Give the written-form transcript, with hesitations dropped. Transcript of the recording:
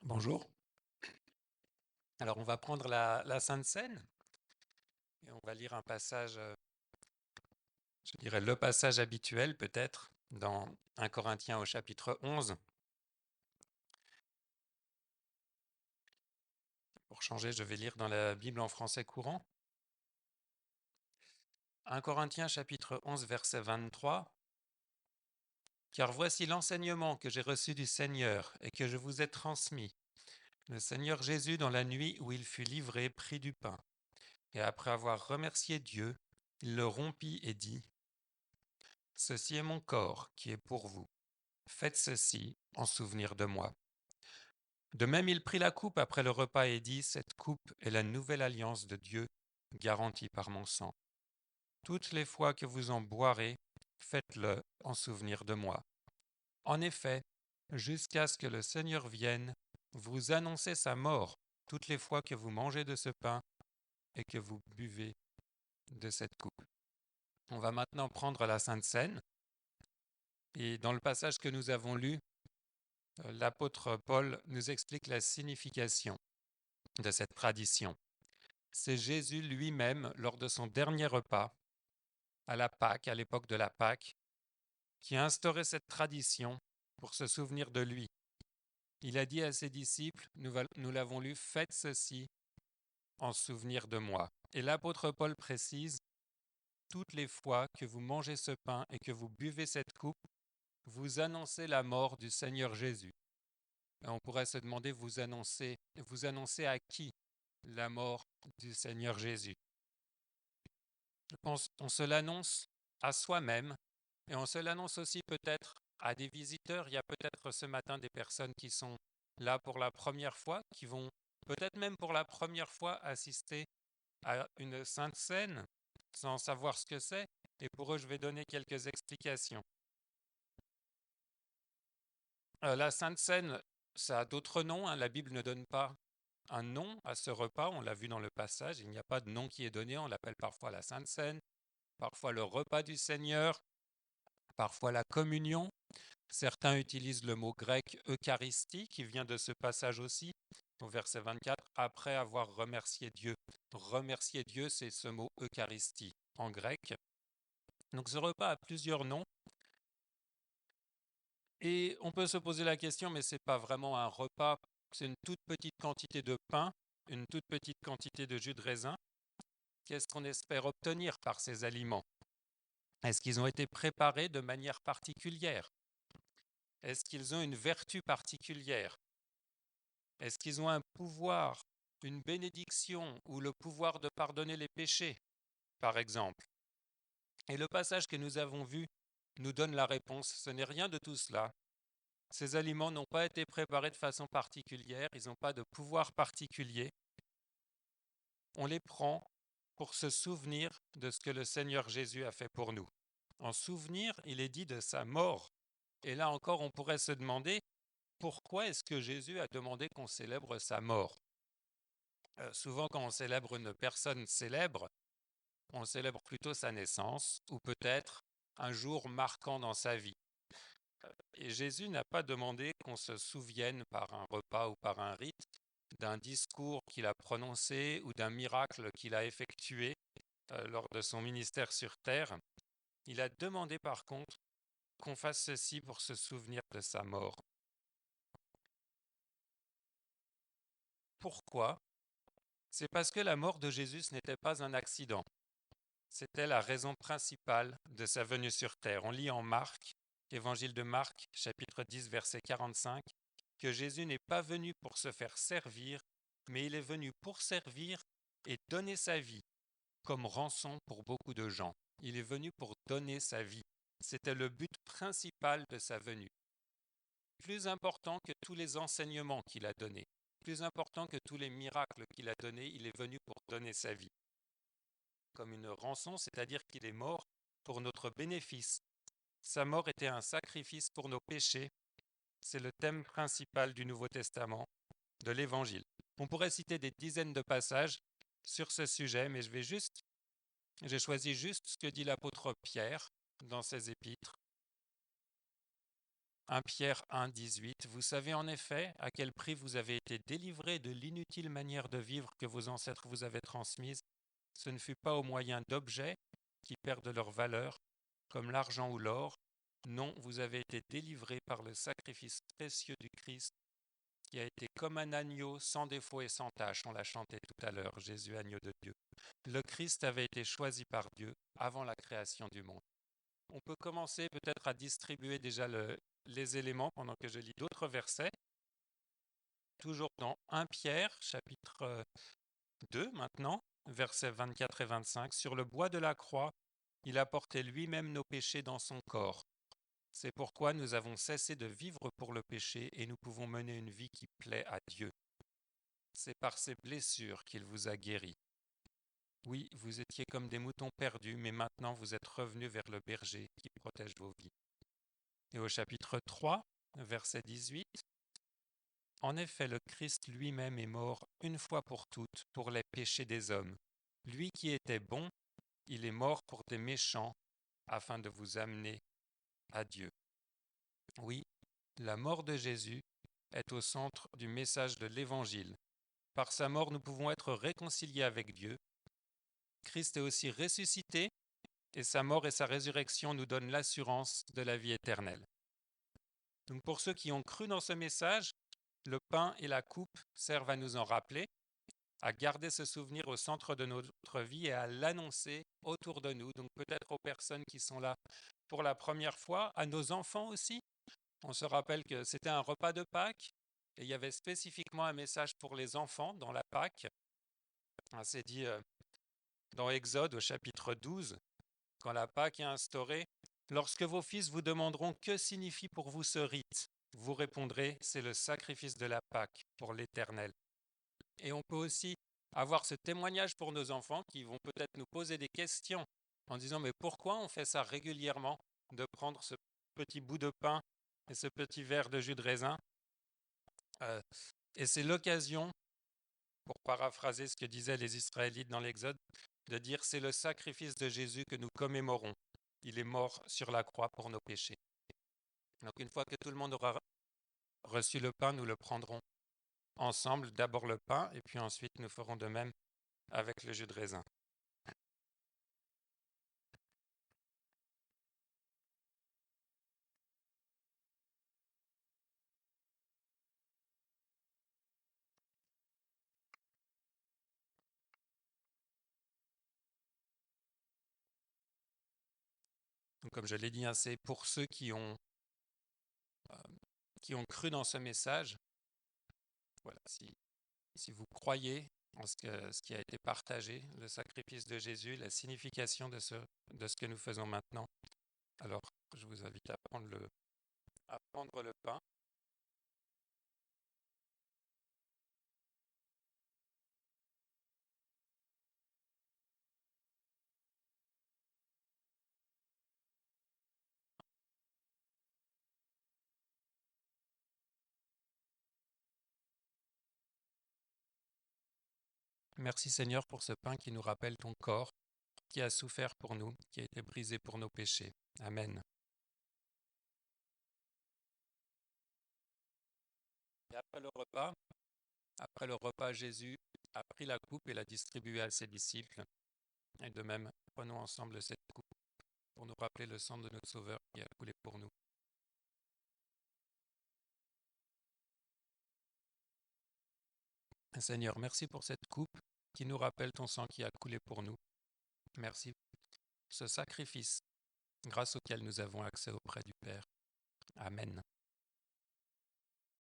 Bonjour. Alors, on va prendre la Sainte Seine et on va lire un passage, je dirais le passage habituel peut-être, dans 1 Corinthiens au chapitre 11. Pour changer, je vais lire dans la Bible en français courant. 1 Corinthiens chapitre 11, verset 23. Car voici l'enseignement que j'ai reçu du Seigneur et que je vous ai transmis. Le Seigneur Jésus, dans la nuit où il fut livré, prit du pain. Et après avoir remercié Dieu, il le rompit et dit, Ceci est mon corps qui est pour vous. Faites ceci en souvenir de moi. De même, il prit la coupe après le repas et dit, Cette coupe est la nouvelle alliance de Dieu, garantie par mon sang. Toutes les fois que vous en boirez, faites-le en souvenir de moi. En effet, jusqu'à ce que le Seigneur vienne, vous annoncez sa mort toutes les fois que vous mangez de ce pain et que vous buvez de cette coupe. On va maintenant prendre la Sainte Seine. Et dans le passage que nous avons lu, l'apôtre Paul nous explique la signification de cette tradition. C'est Jésus lui-même, lors de son dernier repas, à la Pâque, à l'époque de la Pâque, qui a instauré cette tradition pour se souvenir de lui. Il a dit à ses disciples, nous l'avons lu, faites ceci en souvenir de moi. Et l'apôtre Paul précise, toutes les fois que vous mangez ce pain et que vous buvez cette coupe, vous annoncez la mort du Seigneur Jésus. Et on pourrait se demander, vous annoncez à qui la mort du Seigneur Jésus? Je pense qu'on se l'annonce à soi-même et on se l'annonce aussi peut-être à des visiteurs. Il y a peut-être ce matin des personnes qui sont là pour la première fois, qui vont peut-être même pour la première fois assister à une Sainte Seine sans savoir ce que c'est. Et pour eux, je vais donner quelques explications. La Sainte Seine, ça a d'autres noms, hein. La Bible ne donne pas un nom à ce repas. On l'a vu dans le passage. Il n'y a pas de nom qui est donné. On l'appelle parfois la Sainte Seine, parfois le repas du Seigneur, parfois la communion. Certains utilisent le mot grec Eucharistie, qui vient de ce passage aussi, au verset 24, après avoir remercié Dieu. Remercier Dieu, c'est ce mot Eucharistie en grec. Donc ce repas a plusieurs noms. Et on peut se poser la question, mais ce n'est pas vraiment un repas, c'est une toute petite quantité de pain, une toute petite quantité de jus de raisin. Qu'est-ce qu'on espère obtenir par ces aliments? Est-ce qu'ils ont été préparés de manière particulière? Est-ce qu'ils ont une vertu particulière? Est-ce qu'ils ont un pouvoir, une bénédiction ou le pouvoir de pardonner les péchés, par exemple? Et le passage que nous avons vu nous donne la réponse. Ce n'est rien de tout cela. Ces aliments n'ont pas été préparés de façon particulière, ils n'ont pas de pouvoir particulier. On les prend pour se souvenir de ce que le Seigneur Jésus a fait pour nous. En souvenir, il est dit de sa mort. Et là encore, on pourrait se demander, pourquoi est-ce que Jésus a demandé qu'on célèbre sa mort? Souvent, quand on célèbre une personne célèbre, on célèbre plutôt sa naissance ou peut-être un jour marquant dans sa vie. Et Jésus n'a pas demandé qu'on se souvienne par un repas ou par un rite d'un discours qu'il a prononcé ou d'un miracle qu'il a effectué lors de son ministère sur terre. Il a demandé par contre qu'on fasse ceci pour se souvenir de sa mort. Pourquoi? C'est parce que la mort de Jésus n'était pas un accident. C'était la raison principale de sa venue sur terre. On lit en Marc, Évangile de Marc, chapitre 10, verset 45, que Jésus n'est pas venu pour se faire servir, mais il est venu pour servir et donner sa vie comme rançon pour beaucoup de gens. Il est venu pour donner sa vie. C'était le but principal de sa venue. Plus important que tous les enseignements qu'il a donnés, plus important que tous les miracles qu'il a donnés, il est venu pour donner sa vie. Comme une rançon, c'est-à-dire qu'il est mort pour notre bénéfice. Sa mort était un sacrifice pour nos péchés. C'est le thème principal du Nouveau Testament, de l'Évangile. On pourrait citer des dizaines de passages sur ce sujet, mais j'ai choisi juste ce que dit l'apôtre Pierre dans ses épîtres. 1 Pierre 1, 18. Vous savez en effet à quel prix vous avez été délivrés de l'inutile manière de vivre que vos ancêtres vous avaient transmise. Ce ne fut pas au moyen d'objets qui perdent leur valeur, comme l'argent ou l'or. Non, vous avez été délivrés par le sacrifice précieux du Christ, qui a été comme un agneau sans défaut et sans tache. On l'a chanté tout à l'heure, Jésus, agneau de Dieu. Le Christ avait été choisi par Dieu avant la création du monde. On peut commencer peut-être à distribuer déjà les éléments pendant que je lis d'autres versets. Toujours dans 1 Pierre, chapitre 2 maintenant, versets 24 et 25. Sur le bois de la croix, il a porté lui-même nos péchés dans son corps. C'est pourquoi nous avons cessé de vivre pour le péché et nous pouvons mener une vie qui plaît à Dieu. C'est par ses blessures qu'il vous a guéris. Oui, vous étiez comme des moutons perdus, mais maintenant vous êtes revenus vers le berger qui protège vos vies. Et au chapitre 3, verset 18, en effet, le Christ lui-même est mort une fois pour toutes pour les péchés des hommes. Lui qui était bon, il est mort pour des méchants afin de vous amener à Dieu. Oui, la mort de Jésus est au centre du message de l'Évangile. Par sa mort, nous pouvons être réconciliés avec Dieu. Christ est aussi ressuscité et sa mort et sa résurrection nous donnent l'assurance de la vie éternelle. Donc pour ceux qui ont cru dans ce message, le pain et la coupe servent à nous en rappeler, à garder ce souvenir au centre de notre vie et à l'annoncer autour de nous. Donc peut-être aux personnes qui sont là pour la première fois, à nos enfants aussi. On se rappelle que c'était un repas de Pâques et il y avait spécifiquement un message pour les enfants dans la Pâques. C'est dit dans Exode au chapitre 12, quand la Pâque est instaurée. Lorsque vos fils vous demanderont que signifie pour vous ce rite, vous répondrez, c'est le sacrifice de la Pâque pour l'Éternel. Et on peut aussi avoir ce témoignage pour nos enfants qui vont peut-être nous poser des questions en disant mais pourquoi on fait ça régulièrement, de prendre ce petit bout de pain et ce petit verre de jus de raisin. Et c'est l'occasion, pour paraphraser ce que disaient les Israélites dans l'Exode, de dire c'est le sacrifice de Jésus que nous commémorons. Il est mort sur la croix pour nos péchés. Donc une fois que tout le monde aura reçu le pain, nous le prendrons ensemble, d'abord le pain, et puis ensuite nous ferons de même avec le jus de raisin. Donc, comme je l'ai dit, c'est pour ceux qui ont cru dans ce message. Voilà, si vous croyez en ce qui a été partagé, le sacrifice de Jésus, la signification de ce que nous faisons maintenant, alors je vous invite à prendre le pain. Merci Seigneur pour ce pain qui nous rappelle ton corps, qui a souffert pour nous, qui a été brisé pour nos péchés. Amen. Et après le repas, Jésus a pris la coupe et l'a distribuée à ses disciples. Et de même, prenons ensemble cette coupe pour nous rappeler le sang de notre Sauveur qui a coulé pour nous. Seigneur, merci pour cette coupe qui nous rappelle ton sang qui a coulé pour nous. Merci pour ce sacrifice grâce auquel nous avons accès auprès du Père. Amen.